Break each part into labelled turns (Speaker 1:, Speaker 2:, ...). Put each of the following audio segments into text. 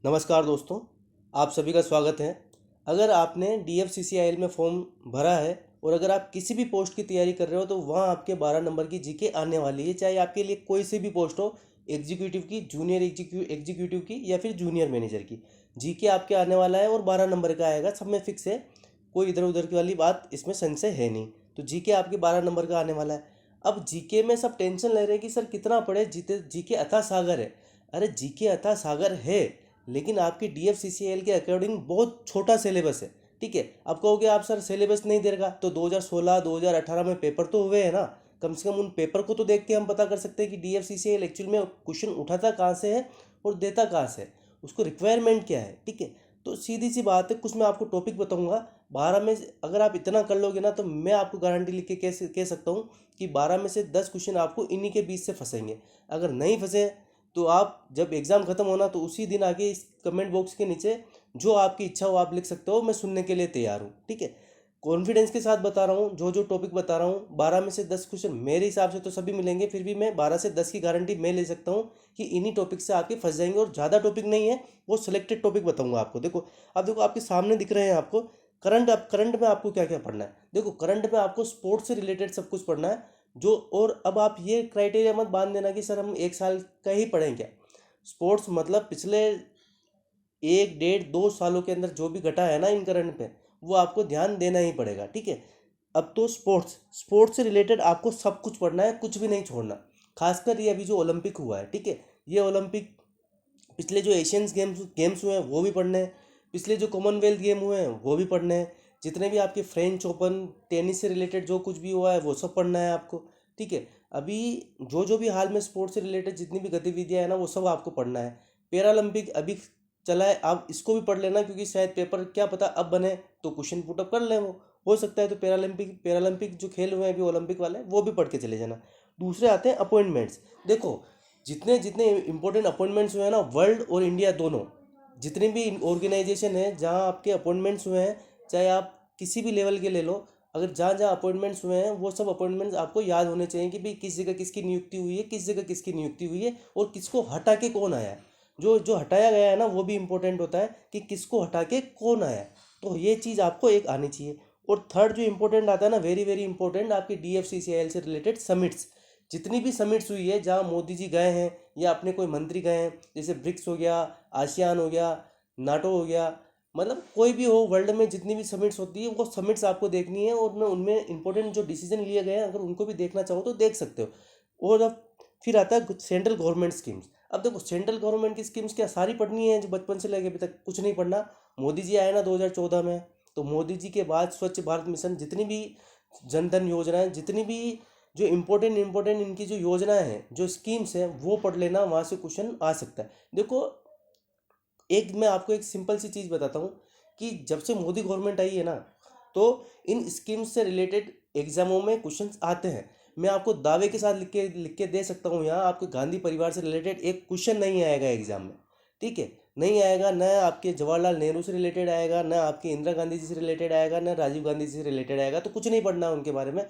Speaker 1: नमस्कार दोस्तों, आप सभी का स्वागत है। अगर आपने DFCCIL में फॉर्म भरा है और अगर आप किसी भी पोस्ट की तैयारी कर रहे हो तो वहाँ आपके 12 नंबर की जीके आने वाली है, चाहे आपके लिए कोई सी भी पोस्ट हो, एग्जीक्यूटिव की, जूनियर एग्जीक्यूटिव की या फिर जूनियर मैनेजर की। जीके आपके आने वाला है और 12 नंबर का आएगा, सब में फिक्स है, कोई इधर उधर की वाली बात इसमें संशय है नहीं। तो जीके आपके 12 नंबर का आने वाला है। अब जीके में सब टेंशन ले रहे हैं कि सर कितना पढ़े, जीते जीके अथाह सागर है। अरे जीके अथाह सागर है, लेकिन आपकी DFCCIL के अकॉर्डिंग बहुत छोटा सिलेबस है। ठीक है, अब कहोगे आप सर सिलेबस नहीं देगा, तो 2016 2018 में पेपर तो हुए हैं ना, कम से कम उन पेपर को तो देख के हम पता कर सकते हैं कि DFCCIL एक्चुअल में क्वेश्चन उठाता कहाँ से है और देता कहाँ से है, उसको रिक्वायरमेंट क्या है। ठीक है, तो सीधी सी बात है, कुछ मैं आपको टॉपिक बताऊंगा। 12 में अगर आप इतना कर लोगे ना तो मैं आपको गारंटी लिख के कह सकता हूँ कि 12 में से 10 क्वेश्चन आपको इन्हीं के बीच से फंसेंगे। अगर नहीं फंसे तो आप जब एग्ज़ाम ख़त्म होना तो उसी दिन आके इस कमेंट बॉक्स के नीचे जो आपकी इच्छा हो आप लिख सकते हो, मैं सुनने के लिए तैयार हूँ। ठीक है, कॉन्फिडेंस के साथ बता रहा हूँ, जो जो टॉपिक बता रहा हूँ, 12 में से 10 क्वेश्चन मेरे हिसाब से तो सभी मिलेंगे, फिर भी मैं 12 से 10 की गारंटी मैं ले सकता हूँ कि इन्हीं टॉपिक से आपके फंस जाएंगे। और ज़्यादा टॉपिक नहीं है, वो सिलेक्टेड टॉपिक बताऊँगा आपको। देखो, अब देखो आपके सामने दिख रहे हैं आपको करंट। अब करंट में आपको क्या क्या पढ़ना है, देखो करंट में आपको स्पोर्ट्स से रिलेटेड सब कुछ पढ़ना है। जो और अब आप ये क्राइटेरिया मत बांध देना कि सर हम एक साल का ही पढ़ें क्या। स्पोर्ट्स मतलब पिछले 1 1.5 2 सालों के अंदर जो भी घटा है ना इन करंट पे, वो आपको ध्यान देना ही पड़ेगा। ठीक है, अब तो स्पोर्ट्स स्पोर्ट्स से रिलेटेड आपको सब कुछ पढ़ना है, कुछ भी नहीं छोड़ना। खासकर ये अभी जो ओलंपिक हुआ है, ठीक है, ये ओलंपिक, पिछले जो एशियंस गेम्स हुए हैं वो भी पढ़ने हैं, पिछले जो कॉमनवेल्थ गेम हुए हैं वो भी पढ़ने हैं, जितने भी आपके फ्रेंच ओपन, टेनिस से रिलेटेड जो कुछ भी हुआ है वो सब पढ़ना है आपको। ठीक है, अभी जो जो भी हाल में स्पोर्ट्स से रिलेटेड जितनी भी गतिविधियां हैं ना वो सब आपको पढ़ना है। पैरालंपिक अभी चला है, आप इसको भी पढ़ लेना, क्योंकि शायद पेपर क्या पता अब बने तो क्वेश्चन पुटअप कर लें, वो हो सकता है। तो पैरालंपिक जो खेल हुए हैं अभी ओलंपिक वाले, वो भी पढ़ के चले जाना। दूसरे आते हैं अपॉइंटमेंट्स। देखो, जितने जितने इंपॉर्टेंट अपॉइंटमेंट्स हुए हैं ना, वर्ल्ड और इंडिया दोनों, जितने भी ऑर्गेनाइजेशन है जहाँ आपके अपॉइंटमेंट्स हुए हैं, चाहे आप किसी भी लेवल के ले लो, अगर जहाँ जहाँ अपॉइंटमेंट्स हुए हैं वो सब अपॉइंटमेंट्स आपको याद होने चाहिए कि भाई किस जगह किसकी नियुक्ति हुई है, किस जगह किसकी नियुक्ति हुई है और किसको हटा के कौन आया है। जो जो हटाया गया है ना वो भी इंपॉर्टेंट होता है कि किसको हटा के कौन आया है। तो ये चीज़ आपको एक आनी चाहिए। और थर्ड जो इंपॉर्टेंट आता है ना, वेरी वेरी इंपॉर्टेंट, आपकी DFCCIL से रिलेटेड समिट्स। जितनी भी समिट्स हुई है जहाँ मोदी जी गए हैं या अपने कोई मंत्री गए हैं, जैसे ब्रिक्स हो गया, आसियान हो गया, नाटो हो गया, मतलब कोई भी हो वर्ल्ड में जितनी भी समिट्स होती है वो समिट्स आपको देखनी है। और उनमें इंपॉर्टेंट जो डिसीजन लिए गए हैं अगर उनको भी देखना चाहो तो देख सकते हो। और अब फिर आता है सेंट्रल गवर्नमेंट स्कीम्स। अब देखो सेंट्रल गवर्नमेंट की स्कीम्स क्या सारी पढ़नी है, जो बचपन से लेके अभी तक कुछ नहीं पढ़ना। मोदी जी आए ना 2014 में, तो मोदी जी के बाद स्वच्छ भारत मिशन, जितनी भी जन धन योजनाएं, जितनी भी जो इम्पोर्टेंट इनकी जो योजनाएं हैं, जो स्कीम्स हैं, वो पढ़ लेना, वहाँ से क्वेश्चन आ सकता है। देखो, एक मैं आपको एक सिंपल सी चीज़ बताता हूँ कि जब से मोदी गवर्नमेंट आई है ना, तो इन स्कीम्स से रिलेटेड एग्जामों में क्वेश्चंस आते हैं। मैं आपको दावे के साथ लिख के दे सकता हूँ, यहाँ आपके गांधी परिवार से रिलेटेड एक क्वेश्चन नहीं आएगा एग्जाम में। ठीक है, नहीं आएगा, न आपके जवाहरलाल नेहरू से रिलेटेड आएगा, न आपके इंदिरा गांधी जी से रिलेटेड आएगा, न राजीव गांधी जी से रिलेटेड आएगा। तो कुछ नहीं पढ़ना है उनके बारे में।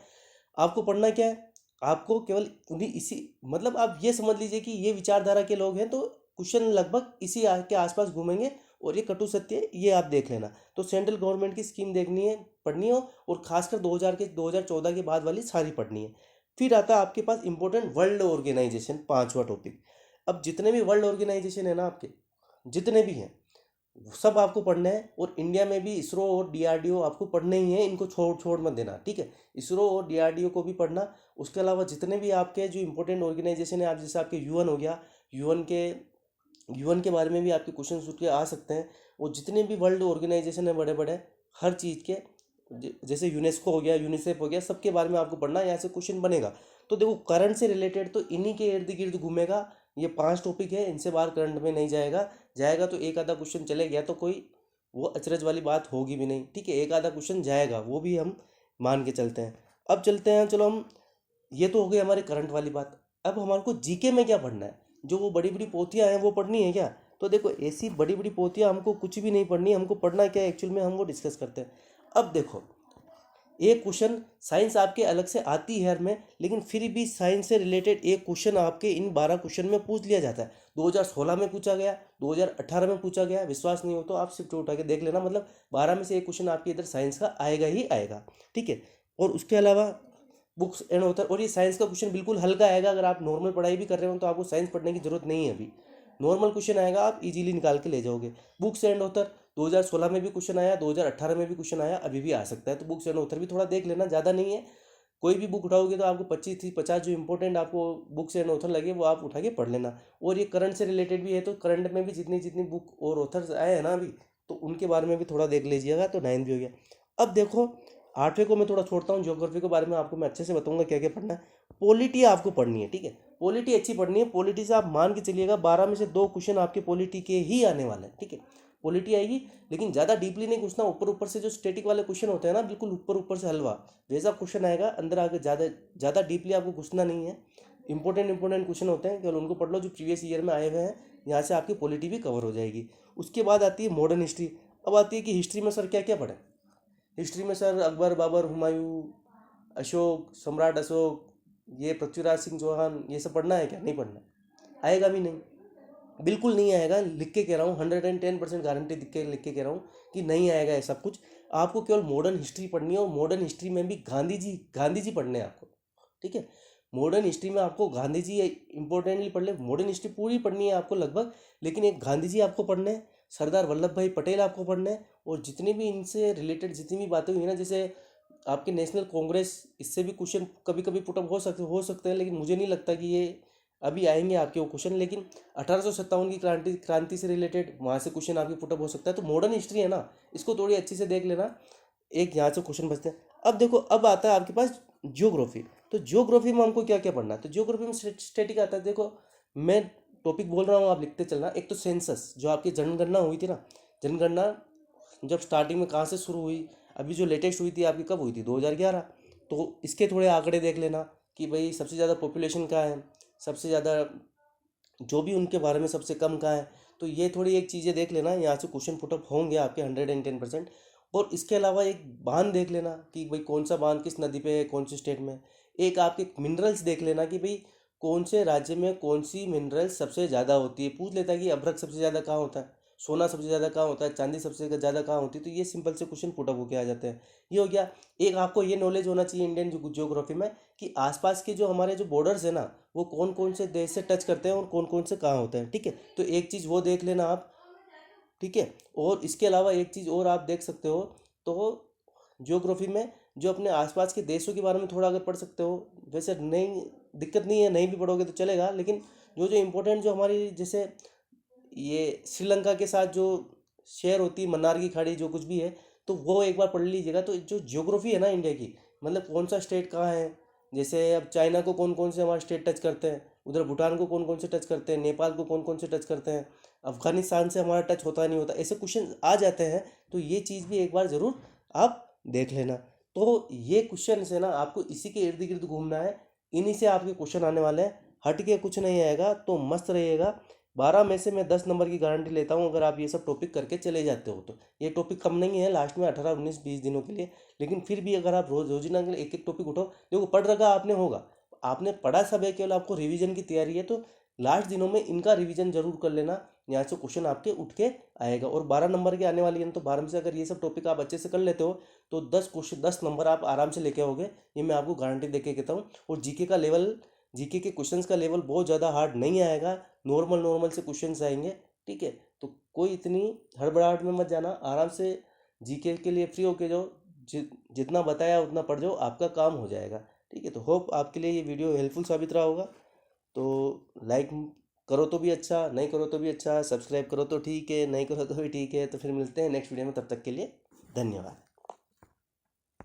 Speaker 1: आपको पढ़ना क्या है, आपको केवल उन्हीं इसी, मतलब आप ये समझ लीजिए कि ये विचारधारा के लोग हैं तो क्वेश्चन लगभग इसी के आसपास घूमेंगे। और ये कटु सत्य है, ये आप देख लेना। तो सेंट्रल गवर्नमेंट की स्कीम देखनी है, पढ़नी हो, और खासकर 2014 के बाद वाली सारी पढ़नी है। फिर आता है आपके पास इंपॉर्टेंट वर्ल्ड ऑर्गेनाइजेशन, पांचवा टॉपिक। अब जितने भी वर्ल्ड ऑर्गेनाइजेशन है ना आपके, जितने भी हैं सब आपको पढ़ना है। और इंडिया में भी इसरो और DRDO आपको पढ़ने ही है, इनको छोड़ छोड़ मत देना। ठीक है, इसरो और DRDO को भी पढ़ना। उसके अलावा जितने भी आपके जो इंपॉर्टेंट ऑर्गेनाइजेशन है, आप जैसे आपके UN हो गया, यूएन के यूएन के बारे में भी आपके क्वेश्चन उठ के आ सकते हैं। और जितने भी वर्ल्ड ऑर्गेनाइजेशन है बड़े बड़े, हर चीज़ के, जैसे यूनेस्को हो गया, यूनिसेफ हो गया, सबके बारे में आपको पढ़ना है, यहाँ से क्वेश्चन बनेगा। तो देखो करंट से रिलेटेड तो इन्हीं के इर्द गिर्द घूमेगा। ये 5 टॉपिक है, इनसे बाहर करंट में नहीं जाएगा। जाएगा तो एक आधा क्वेश्चन चले गया तो कोई वो अचरज वाली बात होगी भी नहीं। ठीक है, एक आधा क्वेश्चन जाएगा, वो भी हम मान के चलते हैं। अब चलते हैं, चलो हम, ये तो हो गई हमारे करंट वाली बात। अब हमारे को जीके में क्या पढ़ना है, जो वो बड़ी बड़ी पोथियाँ हैं वो पढ़नी है क्या। तो देखो ऐसी बड़ी बड़ी पोथियाँ हमको कुछ भी नहीं पढ़नी, हमको पढ़ना क्या है एक्चुअल में, हम वो डिस्कस करते हैं। अब देखो, एक क्वेश्चन साइंस आपके अलग से आती है हर में, लेकिन फिर भी साइंस से रिलेटेड एक क्वेश्चन आपके इन 12 क्वेश्चन में पूछ लिया जाता है। 2016 में पूछा गया, 2018 में पूछा गया। विश्वास नहीं हो तो आप सिर्फ उठा के देख लेना, मतलब 12 में से एक क्वेश्चन आपके इधर साइंस का आएगा ही आएगा, ठीक है। और उसके अलावा बुक्स एंड ऑथर, और ये साइंस का क्वेश्चन बिल्कुल हल्का आएगा। अगर आप नॉर्मल पढ़ाई भी कर रहे हो तो आपको साइंस पढ़ने की जरूरत नहीं है अभी, नॉर्मल क्वेश्चन आएगा, आप इजीली निकाल के ले जाओगे। बुक्स एंड ऑथर 2016 में भी क्वेश्चन आया, 2018 में भी क्वेश्चन आया, अभी भी आ सकता है। तो बुक्स एंड ऑथर भी थोड़ा देख लेना, ज़्यादा नहीं है। कोई भी बुक उठाओगे तो आपको 25 जो इंपॉर्टेंट आपको बुक्स एंड ऑथर लगे वो आप उठा के पढ़ लेना। और ये करंट से रिलेटेड भी है, तो करंट में भी जितनी जितनी बुक और ऑथर्स आए हैं ना अभी, तो उनके बारे में भी थोड़ा देख लीजिएगा। तो 9 भी हो गया। अब देखो 8वें को मैं थोड़ा छोड़ता हूँ, ज्योग्राफी के बारे में आपको मैं अच्छे से बताऊंगा क्या क्या पढ़ना है। पॉलिटी आपको पढ़नी है, ठीक है। पॉलिटी अच्छी पढ़नी है। पॉलिटी से आप मान के चलिएगा 12 में से 2 क्वेश्चन आपके पॉलिटी के ही आने वाले हैं, ठीक है। पॉलिटी आएगी, लेकिन ज़्यादा डीपली नहीं घुसना। ऊपर ऊपर से जो स्टैटिक वाले क्वेश्चन होते हैं ना, बिल्कुल ऊपर ऊपर से हलवा वैसा क्वेश्चन आएगा। अंदर आगे ज़्यादा ज़्यादा डीपली आपको घुसना नहीं है। इंपॉर्टेंट क्वेश्चन होते हैं, केवल उनको पढ़ लो जो प्रीवियस ईयर में आए हुए हैं। यहाँ से आपकी पॉलिटी भी कवर हो जाएगी। उसके बाद आती है मॉडर्न हिस्ट्री। अब आती है कि हिस्ट्री में सर क्या क्या पढ़ें। हिस्ट्री में सर अकबर, बाबर, हुमायूं, अशोक, सम्राट अशोक, ये पृथ्वीराज सिंह चौहान, ये सब पढ़ना है क्या? नहीं पढ़ना, आएगा भी नहीं, बिल्कुल नहीं आएगा। लिख के कह रहा हूँ, 110% गारंटी लिख के कह रहा हूँ कि नहीं आएगा ये सब कुछ। आपको केवल मॉडर्न हिस्ट्री पढ़नी है, और मॉडर्न हिस्ट्री में भी गांधी जी पढ़ने हैं आपको, ठीक है। मॉडर्न हिस्ट्री में आपको गांधी जी इंपॉर्टेंटली पढ़ ले। मॉडर्न हिस्ट्री पूरी पढ़नी है आपको लगभग, लेकिन एक गांधी जी आपको पढ़ने हैं, सरदार वल्लभ भाई पटेल आपको पढ़ने हैं, और जितनी भी इनसे रिलेटेड जितनी भी बातें हुई ना, जैसे आपके नेशनल कांग्रेस, इससे भी क्वेश्चन कभी कभी पुटअप हो सकते हैं, लेकिन मुझे नहीं लगता कि ये अभी आएंगे आपके वो क्वेश्चन। लेकिन 1857 की क्रांति से रिलेटेड वहाँ से क्वेश्चन आपके पुटअप हो सकता है। तो मॉडर्न हिस्ट्री है ना, इसको थोड़ी अच्छी से देख लेना। एक यहाँ से क्वेश्चन बचते हैं। अब देखो, अब आता है आपके पास जियोग्राफी। तो जियोग्राफी में हमको क्या क्या पढ़ना है? तो जियोग्राफी में स्टैटिक आता है। देखो मैं टॉपिक बोल रहा हूँ, आप लिखते चलना। एक तो सेंसस, जो आपकी जनगणना हुई थी ना, जनगणना जब स्टार्टिंग में कहाँ से शुरू हुई, अभी जो लेटेस्ट हुई थी आपकी कब हुई थी? 2011। तो इसके थोड़े आंकड़े देख लेना कि भाई सबसे ज़्यादा पॉपुलेशन कहाँ है, सबसे ज़्यादा जो भी उनके बारे में सबसे कम कहाँ है। तो ये थोड़ी एक चीज़ें देख लेना, यहाँ से क्वेश्चन पुटअप होंगे आपके 110%। और इसके अलावा एक बांध देख लेना कि भाई कौन सा बांध किस नदी पे है, कौन से स्टेट में। एक आपके मिनरल्स देख लेना कि भाई कौन से राज्य में कौन सी मिनरल्स सबसे ज़्यादा होती है। पूछ लेता है कि अभ्रक सबसे ज़्यादा कहाँ होता है, सोना सबसे ज़्यादा कहाँ होता है, चांदी सबसे ज़्यादा कहाँ होती है। तो ये सिंपल से क्वेश्चन पुटअप होके आ जाते हैं। ये हो गया। एक आपको ये नॉलेज होना चाहिए इंडियन ज्योग्राफी में कि आसपास के जो हमारे जो बॉर्डर्स है ना, वो कौन कौन से देश से टच करते हैं और कौन कौन से कहाँ होते हैं, ठीक है। तो एक चीज़ वो देख लेना आप, ठीक है। और इसके अलावा एक चीज़ और आप देख सकते हो, तो ज्योग्राफी में जो अपने आसपास के देशों के बारे में थोड़ा अगर पढ़ सकते हो, वैसे नहीं, दिक्कत नहीं है, नहीं भी पढ़ोगे तो चलेगा। लेकिन जो जो इम्पोर्टेंट जो हमारी, जैसे ये श्रीलंका के साथ जो शेयर होती है, मन्नार की खाड़ी, जो कुछ भी है, तो वो एक बार पढ़ लीजिएगा। तो जो ज्योग्राफी है ना इंडिया की, मतलब कौन सा स्टेट कहाँ है, जैसे अब चाइना को कौन कौन से हमारे स्टेट टच करते हैं, उधर भूटान को कौन कौन से टच करते हैं, नेपाल को कौन कौन से टच करते हैं, अफगानिस्तान से हमारा टच होता नहीं होता, ऐसे क्वेश्चन आ जाते हैं। तो ये चीज़ भी एक बार ज़रूर आप देख लेना। तो ये क्वेश्चन से ना आपको इसी के इर्द गिर्द घूमना है, इन्हीं से आपके क्वेश्चन आने वाले हैं, हट के कुछ नहीं आएगा। तो मस्त रहिएगा। 12 में से मैं 10 नंबर की गारंटी लेता हूँ अगर आप ये सब टॉपिक करके चले जाते हो तो। ये टॉपिक कम नहीं है लास्ट में 18 19 20 दिनों के लिए, लेकिन फिर भी अगर आप रोजिना के लिए एक एक टॉपिक उठो, देखो पढ़ रखा आपने होगा, आपने पढ़ा सब है, केवल आपको रिवीजन की तैयारी है। तो लास्ट दिनों में इनका रिवीजन जरूर कर लेना, यहाँ से क्वेश्चन आपके उठ के आएगा। और 12 नंबर के आने वाली है, तो 12 में से अगर ये सब टॉपिक आप अच्छे से कर लेते हो तो 10 नंबर आप आराम से लेके आओगे, ये मैं आपको गारंटी दे के कहता हूँ। और जीके के क्वेश्चंस का लेवल बहुत ज़्यादा हार्ड नहीं आएगा, नॉर्मल से क्वेश्चंस आएंगे, ठीक है। तो कोई इतनी हड़बड़ाहट में मत जाना, आराम से जीके के लिए फ्री होके जाओ, जितना बताया उतना पढ़ जाओ, आपका काम हो जाएगा, ठीक है। तो होप आपके लिए ये वीडियो हेल्पफुल साबित रहा होगा। तो लाइक करो तो भी अच्छा, नहीं करो तो भी अच्छा, सब्सक्राइब करो तो ठीक है, नहीं करो तो भी ठीक है। तो फिर मिलते हैं नेक्स्ट वीडियो में, तब तक के लिए धन्यवाद।